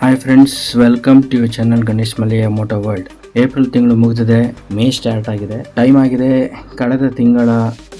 Hi friends, welcome to your channel Ganesh ಮಲೆಯ moto world. April ತಿಂಗಳು ಮುಗಿದಿದೆ, ಮೇ ಸ್ಟಾರ್ಟ್ ಆಗಿದೆ. ಟೈಮ್ ಆಗಿದೆ ಕಳೆದ ತಿಂಗಳ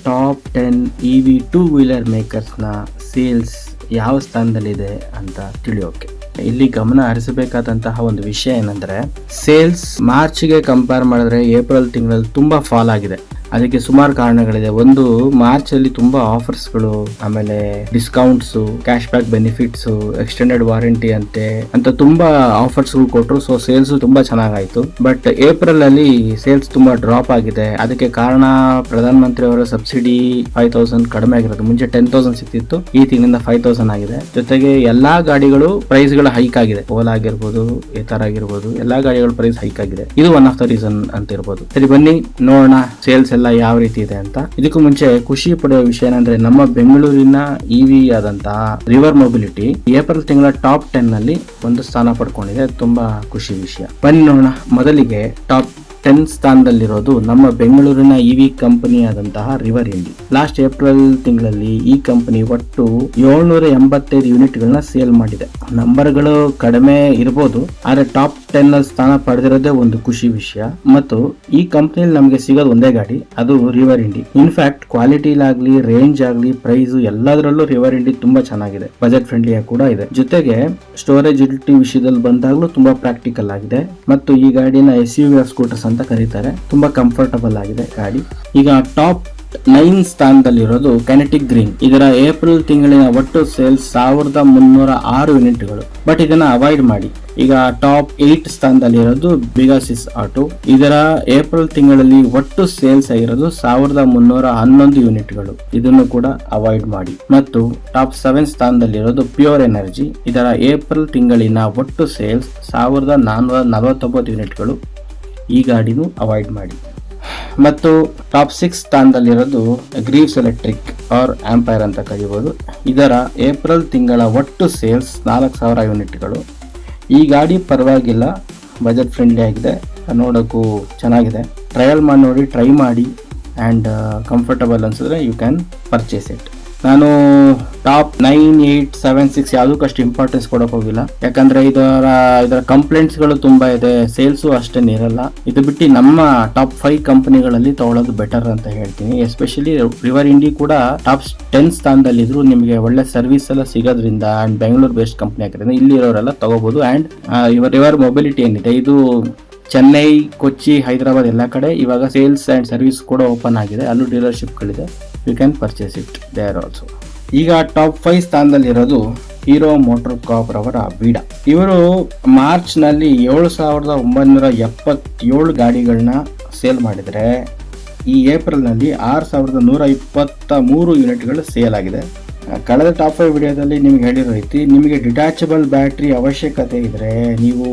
ಟಾಪ್ 10 EV 2-ವೀಲರ್ ಮೇಕರ್ಸ್ನ ಸೇಲ್ಸ್ ಯಾವ ಸ್ಥಾನದಲ್ಲಿದೆ ಅಂತ ತಿಳಿಯೋಕೆ. ಇಲ್ಲಿ ಗಮನ ಹರಿಸಬೇಕಾದಂತಹ ಒಂದು ವಿಷಯ ಏನಂದ್ರೆ, ಸೇಲ್ಸ್ ಮಾರ್ಚ್ಗೆ ಕಂಪೇರ್ ಮಾಡಿದ್ರೆ ಏಪ್ರಿಲ್ ತಿಂಗಳಲ್ಲಿ ತುಂಬಾ ಫಾಲ್ ಆಗಿದೆ. ಅದಕ್ಕೆ ಸುಮಾರು ಕಾರಣಗಳಿದೆ. ಒಂದು, ಮಾರ್ಚ್ ಅಲ್ಲಿ ತುಂಬಾ ಆಫರ್ಸ್ಗಳು, ಆಮೇಲೆ discounts, cash back benefits, extended warranty ಅಂತ ತುಂಬಾ ಆಫರ್ಸ್ ಕೊಟ್ಟರು. ಸೊ ಸೇಲ್ಸ್ ತುಂಬಾ ಚೆನ್ನಾಗಾಯ್ತು. ಬಟ್ ಏಪ್ರಿಲ್ ಅಲ್ಲಿ ಸೇಲ್ಸ್ ತುಂಬಾ ಡ್ರಾಪ್ ಆಗಿದೆ. ಅದಕ್ಕೆ ಕಾರಣ ಪ್ರಧಾನ ಮಂತ್ರಿ ಅವರ ಸಬ್ಸಿಡಿ 5,000 ಕಡಿಮೆ ಆಗಿರೋದು. ಮುಂಚೆ 10,000 ಸಿಕ್ತಿತ್ತು, ಈ ತಿಂಗಳಿಂದ 5,000 ಆಗಿದೆ. ಜೊತೆಗೆ ಎಲ್ಲಾ ಗಾಡಿಗಳು ಪ್ರೈಸ್ ಗಳ ಹೈಕ್ ಆಗಿದೆ. ಓಲಾ ಆಗಿರ್ಬೋದು, ಏತರ್ ಆಗಿರ್ಬೋದು, ಎಲ್ಲಾ ಗಾಡಿಗಳ ಪ್ರೈಸ್ ಹೈಕ್ ಆಗಿದೆ. ಇದು ಒನ್ ಆಫ್ ದ ರೀಸನ್ ಅಂತ ಇರ್ಬೋದು. ಸರಿ, ಬನ್ನಿ ನೋಡೋಣ ಸೇಲ್ಸ್ ಎಲ್ಲ ಯಾವ ರೀತಿ ಇದೆ ಅಂತ. ಇದಕ್ಕೂ ಮುಂಚೆ ಖುಷಿ ಪಡುವ ವಿಷಯ ಏನಂದ್ರೆ, ನಮ್ಮ ಬೆಂಗಳೂರಿನ ಇವಿ ಆದಂತಹ ರಿವರ್ ಮೊಬಿಲಿಟಿ ಏಪ್ರಿಲ್ ತಿಂಗಳ ಟಾಪ್ 10 ನಲ್ಲಿ ಒಂದು ಸ್ಥಾನ ಪಡ್ಕೊಂಡಿದೆ. ತುಂಬಾ ಖುಷಿ ವಿಷಯ. ಬನ್ನಿ ನೋಡೋಣ. ಮೊದಲಿಗೆ ಟಾಪ್ 10 ಸ್ಥಾನದಲ್ಲಿರೋದು ನಮ್ಮ ಬೆಂಗಳೂರಿನ ಇವಿ ಕಂಪನಿ ಆದಂತಹ ರಿವರ್ ಇಂಡಿ. ಲಾಸ್ಟ್ ಏಪ್ರಿಲ್ ತಿಂಗಳಲ್ಲಿ ಈ ಕಂಪನಿ ಒಟ್ಟು 785 ಯೂನಿಟ್ ಗಳನ್ನ ಸೇಲ್ ಮಾಡಿದೆ. ನಂಬರ್ಗಳು ಕಡಿಮೆ ಇರಬಹುದು, ಆದ್ರೆ ಟಾಪ್ 10 ನಲ್ಲಿ ಸ್ಥಾನ ಪಡೆದಿರೋದೇ ಒಂದು ಖುಷಿ ವಿಷಯ. ಮತ್ತು ಈ ಕಂಪನಿಯಲ್ಲಿ ನಮಗೆ ಸಿಗೋದು ಒಂದೇ ಗಾಡಿ, ಅದು ರಿವರ್ ಇಂಡಿ. ಇನ್ಫ್ಯಾಕ್ಟ್ ಕ್ವಾಲಿಟಿಲಾಗ್ಲಿ, ರೇಂಜ್ ಆಗ್ಲಿ, ಪ್ರೈಸ್ ಎಲ್ಲದರಲ್ಲೂ ರಿವರ್ ಇಂಡಿ ತುಂಬಾ ಚೆನ್ನಾಗಿದೆ. ಬಜೆಟ್ ಫ್ರೆಂಡ್ಲಿ ಕೂಡ ಇದೆ. ಜೊತೆಗೆ ಸ್ಟೋರೇಜಿಲಿಟಿ ವಿಷಯದಲ್ಲಿ ಬಂದಾಗ್ಲೂ ತುಂಬಾ ಪ್ರಾಕ್ಟಿಕಲ್ ಆಗಿದೆ. ಮತ್ತು ಈ ಗಾಡಿನ SUV ಸ್ಕೂಟರ್ಸ್ ಅಂತ ಕರೀತಾರೆ. ತುಂಬಾ ಕಂಫರ್ಟಬಲ್ ಆಗಿದೆ ಗಾಡಿ. ಈಗ ಟಾಪ್ 9 ಸ್ಥಾನದಲ್ಲಿರೋದು ಕೈನೆಟಿಕ್ ಗ್ರೀನ್. ಇದರ ಏಪ್ರಿಲ್ ತಿಂಗಳಿನ ಒಟ್ಟು ಸೇಲ್ಸ್ 1,306 ಯೂನಿಟ್ಗಳು. ಬಟ್ ಇದನ್ನ ಅವಾಯ್ಡ್ ಮಾಡಿ. ಈಗ ಟಾಪ್ 8 ಸ್ಥಾನದಲ್ಲಿರೋದು ಬಿಗಾಸಿಸ್ ಆಟೋ. ಇದರ ಏಪ್ರಿಲ್ ತಿಂಗಳಲ್ಲಿ ಒಟ್ಟು ಸೇಲ್ಸ್ ಆಗಿರೋದು 1,311 ಯೂನಿಟ್ಗಳು. ಇದನ್ನು ಕೂಡ ಅವಾಯ್ಡ್ ಮಾಡಿ. ಮತ್ತು ಟಾಪ್ 7 ಸ್ಥಾನದಲ್ಲಿರೋದು ಪ್ಯೂರ್ ಎನರ್ಜಿ. ಇದರ ಏಪ್ರಿಲ್ ತಿಂಗಳಿನ ಒಟ್ಟು ಸೇಲ್ಸ್ 1,449 ಯೂನಿಟ್ಗಳು. ಈ ಗಾಡಿನೂ ಅವಾಯ್ಡ್ ಮಾಡಿ. ಮತ್ತು ಟಾಪ್ 6 ಸ್ಥಾನದಲ್ಲಿರೋದು ಗ್ರೀವ್ಸ್ ಎಲೆಕ್ಟ್ರಿಕ್ ಆರ್ ಆಂಪೈರ್ ಅಂತ ಕರೀಬಹುದು. ಇದರ ಏಪ್ರಿಲ್ ತಿಂಗಳ ಒಟ್ಟು ಸೇಲ್ಸ್ 4,000 ಯೂನಿಟ್ಗಳು. ಈ ಗಾಡಿ ಪರವಾಗಿಲ್ಲ, ಬಜೆಟ್ ಫ್ರೆಂಡ್ಲಿ ಆಗಿದೆ, ನೋಡೋಕ್ಕೂ ಚೆನ್ನಾಗಿದೆ. ಟ್ರಯಲ್ ಮಾಡಿ ನೋಡಿ, ಟ್ರೈ ಮಾಡಿ, ಆ್ಯಂಡ್ ಕಂಫರ್ಟಬಲ್ ಅನ್ಸಿದ್ರೆ ಯು ಕ್ಯಾನ್ ಪರ್ಚೇಸ್ ಇಟ್. ನಾನು ಟಾಪ್ 9, 8, 7, 6 ಯಾವುದಕ್ಕೂ ಅಷ್ಟು ಇಂಪಾರ್ಟೆನ್ಸ್ ಕೊಡೋಕೆ ಹೋಗಿಲ್ಲ. ಯಾಕಂದ್ರೆ ಇದರ ಕಂಪ್ಲೇಂಟ್ಸ್ ಗಳು ತುಂಬಾ ಇದೆ, ಸೇಲ್ಸು ಅಷ್ಟೇನು ಇರಲ್ಲ. ಇದು ಬಿಟ್ಟು ನಮ್ಮ ಟಾಪ್ 5 ಕಂಪನಿಗಳಲ್ಲಿ ತಗೊಳ್ಳೋದು ಬೆಟರ್ ಅಂತ ಹೇಳ್ತೀನಿ. ಎಸ್ಪೆಷಲಿ ರಿವರ್ ಇಂಡಿ ಕೂಡ ಟಾಪ್ 10 ಸ್ಥಾನದಲ್ಲಿದ್ರು ನಿಮಗೆ ಒಳ್ಳೆ ಸರ್ವಿಸ್ ಎಲ್ಲ ಸಿಗೋದ್ರಿಂದ, ಅಂಡ್ ಬೆಂಗಳೂರು ಬೇಸ್ಡ್ ಕಂಪನಿ ಆಗಿರೋದ್ರಿಂದ ಇಲ್ಲಿ ಇರೋರೆಲ್ಲ ತಗೋಬಹುದು. ಅಂಡ್ ರಿವರ್ ಮೊಬಿಲಿಟಿ ಏನಿದೆ, ಇದು ಚೆನ್ನೈ, ಕೊಚ್ಚಿ, ಹೈದರಾಬಾದ್ ಎಲ್ಲ ಕಡೆ ಇವಾಗ ಸೇಲ್ಸ್ ಅಂಡ್ ಸರ್ವಿಸ್ ಕೂಡ ಓಪನ್ ಆಗಿದೆ. ಅಲ್ಲೂ ಡೀಲರ್ಶಿಪ್ಗಳಿದೆ. You can purchase it there also. ಈಗ ಟಾಪ್ 5 ಸ್ಥಾನದಲ್ಲಿರೋದು ಹೀರೋ ಮೋಟರ್ ಕಾರ್ಪ್ ರವರ ವೀಡಾ. ಇವರು ಮಾರ್ಚ್ ನಲ್ಲಿ 7,977 ಗಾಡಿಗಳನ್ನ ಸೇಲ್ ಮಾಡಿದರೆ, ಈ ಏಪ್ರಿಲ್ ನಲ್ಲಿ 6,123 ಯೂನಿಟ್ಗಳು ಸೇಲ್ ಆಗಿದೆ. ಕಳೆದ ಟಾಪ್ 5 ವಿಡಿಯೋದಲ್ಲಿ ನಿಮ್ಗೆ ಹೇಳಿರೋ ರೀತಿ, ನಿಮಗೆ ಡಿಟ್ಯಾಚಬಲ್ ಬ್ಯಾಟ್ರಿ ಅವಶ್ಯಕತೆ ಇದ್ರೆ, ನೀವು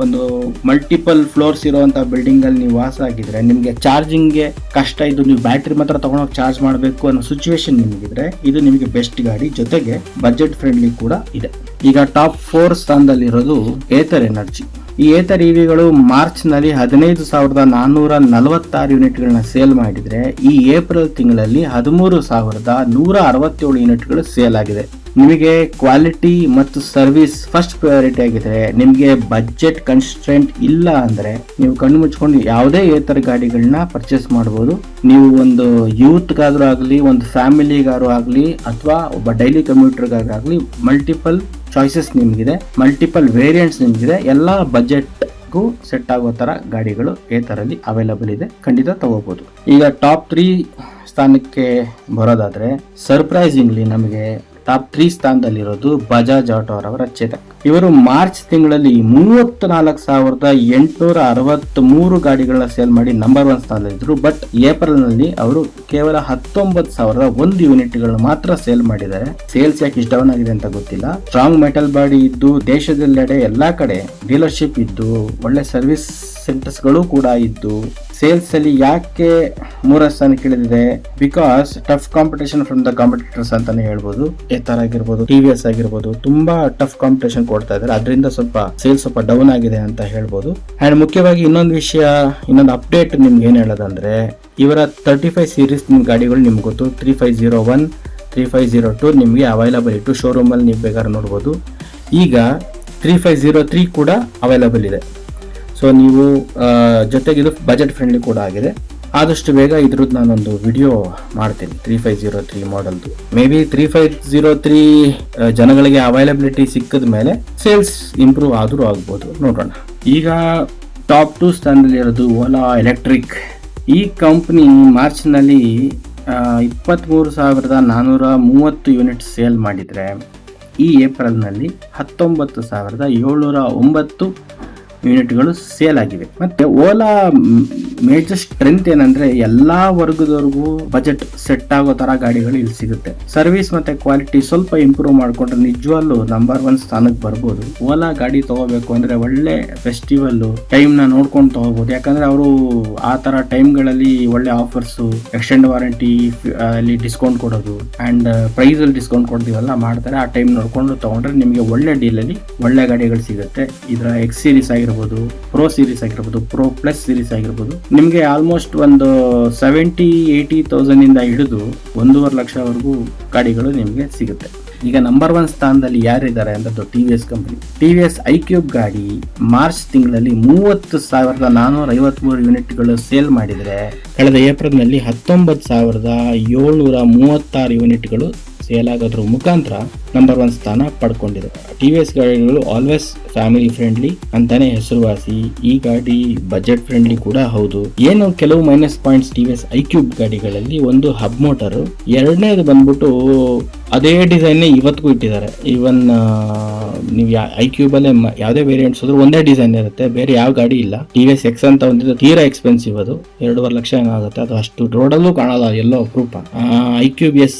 ಒಂದು ಮಲ್ಟಿಪಲ್ ಫ್ಲೋರ್ಸ್ ಇರುವಂತ ಬಿಲ್ಡಿಂಗ್ ಅಲ್ಲಿ ನೀವು ವಾಸ ಆಗಿದ್ರೆ, ನಿಮಗೆ ಚಾರ್ಜಿಂಗ್ಗೆ ಕಷ್ಟ ಇದ್ದು ನೀವು ಬ್ಯಾಟ್ರಿ ಮಾತ್ರ ತಗೊಂಡೋಗಿ ಚಾರ್ಜ್ ಮಾಡಬೇಕು ಅನ್ನೋ ಸಿಚುವೇಶನ್ ನಿಮಗಿದ್ರೆ, ಇದು ನಿಮಗೆ ಬೆಸ್ಟ್ ಗಾಡಿ. ಜೊತೆಗೆ ಬಜೆಟ್ ಫ್ರೆಂಡ್ಲಿ ಕೂಡ ಇದೆ. ಈಗ ಟಾಪ್ 4 ಸ್ಥಾನದಲ್ಲಿರೋದು ಏತರ್ ಎನರ್ಜಿ. ಈ ಏತರ್ ಇವಿಗಳು ಮಾರ್ಚ್ ನಲ್ಲಿ 15,446 ಯೂನಿಟ್ಗಳನ್ನ ಸೇಲ್ ಮಾಡಿದ್ರೆ, ಈ ಏಪ್ರಿಲ್ ತಿಂಗಳಲ್ಲಿ 13,167 ಯೂನಿಟ್ಗಳು ಸೇಲ್ ಆಗಿದೆ. ನಿಮಗೆ ಕ್ವಾಲಿಟಿ ಮತ್ತು ಸರ್ವಿಸ್ ಫಸ್ಟ್ ಪ್ರಯಾರಿಟಿ ಆಗಿದೆ, ನಿಮಗೆ ಬಜೆಟ್ ಕನ್ಸ್ಟ್ರೆಂಟ್ ಇಲ್ಲ ಅಂದ್ರೆ ನೀವು ಕಣ್ಣು ಮುಚ್ಕೊಂಡು ಯಾವುದೇ ಏತರ ಗಾಡಿಗಳನ್ನ ಪರ್ಚೇಸ್ ಮಾಡಬಹುದು. ನೀವು ಒಂದು ಯೂತ್ಗಾದ್ರೂ ಆಗಲಿ, ಒಂದು ಫ್ಯಾಮಿಲಿಗಾದ್ರೂ ಆಗಲಿ, ಅಥವಾ ಒಬ್ಬ ಡೈಲಿ ಕಮ್ಯೂಟರ್ಗಾಗಲಿ, ಮಲ್ಟಿಪಲ್ ಚಾಯ್ಸಸ್ ನಿಮಗಿದೆ, ಮಲ್ಟಿಪಲ್ ವೇರಿಯಂಟ್ಸ್ ನಿಮಗಿದೆ. ಎಲ್ಲ ಬಜೆಟ್ಗೂ ಸೆಟ್ ಆಗೋ ತರ ಗಾಡಿಗಳು ಏತರಲ್ಲಿ ಅವೈಲಬಲ್ ಇದೆ, ಖಂಡಿತ ತಗೋಬಹುದು. ಈಗ ಟಾಪ್ 3 ಸ್ಥಾನಕ್ಕೆ ಬರೋದಾದ್ರೆ, ಸರ್ಪ್ರೈಸಿಂಗ್ಲಿ ನಮಗೆ ಟಾಪ್ 3 ಸ್ಥಾನದಲ್ಲಿರೋದು ಬಜಾಜ್ ಆಟೋ ಅವರ ಚೇತಕ್. ಇವರು ಮಾರ್ಚ್ ತಿಂಗಳಲ್ಲಿ 34,863 ಗಾಡಿಗಳನ್ನ ಸೇಲ್ ಮಾಡಿ ನಂಬರ್ 1 ಸ್ಥಾನದಲ್ಲಿದ್ರು. ಬಟ್ ಏಪ್ರಿಲ್ ನಲ್ಲಿ ಅವರು ಕೇವಲ 19,001 ಯೂನಿಟ್ಗಳನ್ನ ಮಾತ್ರ ಸೇಲ್ ಮಾಡಿದ್ದಾರೆ. ಸೇಲ್ಸ್ ಯಾಕೆ ಇಷ್ಟ ಡೌನ್ ಆಗಿದೆ ಅಂತ ಗೊತ್ತಿಲ್ಲ. ಸ್ಟ್ರಾಂಗ್ ಮೆಟಲ್ ಬಾಡಿ ಇದ್ದು, ದೇಶದೆಲ್ಲೆಡೆ ಎಲ್ಲಾ ಕಡೆ ಡೀಲರ್ಶಿಪ್ ಇದ್ದು, ಒಳ್ಳೆ ಸರ್ವಿಸ್ ಸೆಂಟರ್ಸ್ ಗಳು ಕೂಡ ಇದ್ದು, ಸೇಲ್ಸ್ ಅಲ್ಲಿ ಯಾಕೆ 3ನೇ ಸ್ಥಾನಕ್ಕೆ ಇಳಿದಿದೆ? Because tough competition from the competitors ಅಂತಾನೆ ಹೇಳ್ಬೋದು. ಏತರ್ ಆಗಿರ್ಬೋದು, TVS ಆಗಿರ್ಬೋದು, ತುಂಬಾ ಟಫ್ ಕಾಂಪಿಟೇಷನ್ ಕೊಡ್ತಾ ಇದ್ದಾರೆ. ಅದರಿಂದ ಸೇಲ್ಸ್ ಸ್ವಲ್ಪ ಡೌನ್ ಆಗಿದೆ ಅಂತ ಹೇಳ್ಬೋದು. ಅಂಡ್ ಮುಖ್ಯವಾಗಿ ಇನ್ನೊಂದು ಅಪ್ಡೇಟ್ ನಿಮ್ಗೆ ಏನ್ ಹೇಳೋದಂದ್ರೆ, ಇವರ 35 ಸೀರೀಸ್ ಗಾಡಿಗಳು ನಿಮ್ಗೆ ಗೊತ್ತು. 3501, 3502 ನಿಮ್ಗೆ ಅವೈಲಬಲ್ ಇಟ್ಟು ಶೋರೂಮ್ ಅಲ್ಲಿ ನೀವು ಬೇಕಾದ್ರೆ ನೋಡ್ಬೋದು. ಈಗ 3503 ಕೂಡ ಅವೈಲಬಲ್ ಇದೆ. ಸೊ ನೀವು ಜೊತೆಗೆ ಇದು ಬಜೆಟ್ ಫ್ರೆಂಡ್ಲಿ ಕೂಡ ಆಗಿದೆ. ಆದಷ್ಟು ಬೇಗ ಇದ್ರದ್ದು ನಾನೊಂದು ವಿಡಿಯೋ ಮಾಡ್ತೀನಿ 3503 ಮಾಡೆಲ್ದು. ಮೇ ಬಿ 3503 ಜನಗಳಿಗೆ ಅವೈಲಬಿಲಿಟಿ ಸಿಕ್ಕಿದ ಮೇಲೆ ಸೇಲ್ಸ್ ಇಂಪ್ರೂವ್ ಆದರೂ ಆಗ್ಬೋದು, ನೋಡೋಣ. ಈಗ ಟಾಪ್ 2 ಸ್ಥಾನದಲ್ಲಿ ಇರೋದು ಓಲಾ ಎಲೆಕ್ಟ್ರಿಕ್. ಈ ಕಂಪ್ನಿ ಮಾರ್ಚ್ನಲ್ಲಿ 23,430 ಯೂನಿಟ್ ಸೇಲ್ ಮಾಡಿದರೆ ಈ ಏಪ್ರಿಲ್ನಲ್ಲಿ 19,709 ಯೂನಿಟ್ಗಳು ಸೇಲ್ ಆಗಿವೆ. ಮತ್ತೆ ಓಲಾ ಮೇಜರ್ ಸ್ಟ್ರೆಂತ್ ಏನಂದ್ರೆ ಎಲ್ಲಾ ವರ್ಗದವರೆಗೂ ಬಜೆಟ್ ಸೆಟ್ ಆಗೋ ತರ ಗಾಡಿಗಳು ಇಲ್ಲಿ ಸಿಗುತ್ತೆ. ಸರ್ವಿಸ್ ಮತ್ತೆ ಕ್ವಾಲಿಟಿ ಸ್ವಲ್ಪ ಇಂಪ್ರೂವ್ ಮಾಡ್ಕೊಂಡ್ರೆ ನಿಜವಲ್ಲೂ ನಂಬರ್ 1 ಸ್ಥಾನಕ್ಕೆ ಬರ್ಬೋದು. ಓಲಾ ಗಾಡಿ ತಗೋಬೇಕು ಅಂದ್ರೆ ಒಳ್ಳೆ ಫೆಸ್ಟಿವಲ್ ಟೈಮ್ ನ ನೋಡ್ಕೊಂಡು ತಗೋಬಹುದು. ಯಾಕಂದ್ರೆ ಅವರು ಆ ತರ ಟೈಮ್ಗಳಲ್ಲಿ ಒಳ್ಳೆ ಆಫರ್ಸ್, ಎಕ್ಸ್ಟೆಂಡ್ ವಾರಂಟಿ ಅಲ್ಲಿ ಡಿಸ್ಕೌಂಟ್ ಕೊಡೋದು ಅಂಡ್ ಪ್ರೈಸ್ ಅಲ್ಲಿ ಡಿಸ್ಕೌಂಟ್ ಕೊಡ್ತೀವಲ್ಲ ಮಾಡ್ತಾರೆ. ಆ ಟೈಮ್ ನೋಡ್ಕೊಂಡು ತಗೊಂಡ್ರೆ ನಿಮಗೆ ಒಳ್ಳೆ ಡೀಲ್ ಅಲ್ಲಿ ಒಳ್ಳೆ ಗಾಡಿಗಳು ಸಿಗುತ್ತೆ. ಇದರ ಎಕ್ಸ್ ಸೀರೀಸ್ ಆಗಿರ್ಬೋದು, ಪ್ರೋ ಸೀರೀಸ್ ಆಗಿರ್ಬೋದು, ಪ್ರೋ ಪ್ಲಸ್ ಸೀರೀಸ್ ಆಗಿರ್ಬೋದು, ನಿಮಗೆ ಆಲ್ಮೋಸ್ಟ್ ಒಂದು 70-80,000 ಇಂದ ಹಿಡಿದು 1.5 ಲಕ್ಷವರೆಗೂ ಗಾಡಿಗಳು ನಿಮಗೆ ಸಿಗುತ್ತೆ. ಈಗ ನಂಬರ್ 1 ಸ್ಥಾನದಲ್ಲಿ ಯಾರಿದ್ದಾರೆ ಅಂದ್ರೆ ಟಿವಿಎಸ್ ಕಂಪನಿ. ಟಿವಿಎಸ್ ಐಕ್ಯೂಬ್ ಗಾಡಿ ಮಾರ್ಚ್ ತಿಂಗಳಲ್ಲಿ 30,453 ಯೂನಿಟ್ಗಳು ಸೇಲ್ ಮಾಡಿದರೆ ಕಳೆದ ಏಪ್ರಿಲ್ನಲ್ಲಿ 19,736 ಯೂನಿಟ್ಗಳು ಸೇಲ್ ಆಗೋದ್ರ ಮುಖಾಂತರ ನಂಬರ್ 1 ಸ್ಥಾನ ಪಡ್ಕೊಂಡಿದೆ. ಟಿವಿಎಸ್ ಗಾಡಿಗಳು ಆಲ್ವೇಸ್ ಫ್ಯಾಮಿಲಿ ಫ್ರೆಂಡ್ಲಿ ಅಂತಾನೆ ಹೆಸರುವಾಸಿ. ಈ ಗಾಡಿ ಬಜೆಟ್ ಫ್ರೆಂಡ್ಲಿ ಕೂಡ ಹೌದು. ಏನು ಕೆಲವು ಮೈನಸ್ ಪಾಯಿಂಟ್ಸ್ ಟಿವಿಎಸ್ ಐಕ್ಯೂಬ್ ಗಾಡಿಗಳಲ್ಲಿ, ಒಂದು ಹಬ್ ಮೋಟರು, ಎರಡನೇದು ಬಂದ್ಬಿಟ್ಟು ಅದೇ ಡಿಸೈನ್ ಇವತ್ತಿಗೂ ಇಟ್ಟಿದ್ದಾರೆ. ಈವನ್ ನೀವು ಐಕ್ಯೂಬ್ ಅಲ್ಲೇ ಯಾವುದೇ ವೇರಿಯಂಟ್ಸ್ ಹೋದ್ರು ಒಂದೇ ಡಿಸೈನ್ ಇರುತ್ತೆ, ಬೇರೆ ಯಾವ ಗಾಡಿ ಇಲ್ಲ. ಟಿವಿಎಸ್ ಎಕ್ಸ್ ಅಂತ ಒಂದಿದೆ, ತೀರಾ ಎಕ್ಸ್ಪೆನ್ಸಿವ್, ಅದು 2.5 ಲಕ್ಷ ಆಗುತ್ತೆ. ಅದು ಅಷ್ಟು ರೋಡಲ್ಲೂ ಕಾಣಲ್ಲ, ಎಲ್ಲೋ ಅಪರೂಪ. ಐಕ್ಯೂಬ್ ಎಸ್,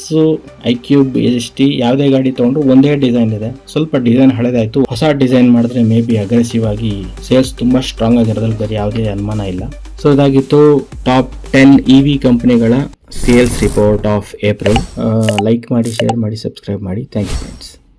ಐಕ್ಯೂಬ್ ST ಯಾವುದೇ ಗಾಡಿ ತಗೊಂಡ್ರು ಒಂದೇ ಡಿಸೈನ್ ಇದೆ. ಸ್ವಲ್ಪ ಡಿಸೈನ್ ಹಳೆದಾಯ್ತು, ಹೊಸ ಡಿಸೈನ್ ಮಾಡಿದ್ರೆ ಮೇ ಬಿ ಅಗ್ರೆಸಿವ್ ಆಗಿ ಸೇಲ್ಸ್ ತುಂಬಾ ಸ್ಟ್ರಾಂಗ್ ಆಗಿರೋದ್ರಲ್ಲಿ ಬೇರೆ ಯಾವುದೇ ಅನುಮಾನ ಇಲ್ಲ. ಸೊ ಇದಾಗಿತ್ತು ಟಾಪ್ 10 EV ಕಂಪನಿಗಳ sales report of April. Like ಮಾಡಿ, ಶೇರ್ ಮಾಡಿ, ಸಬ್ಸ್ಕ್ರೈಬ್ ಮಾಡಿ. Thank you friends.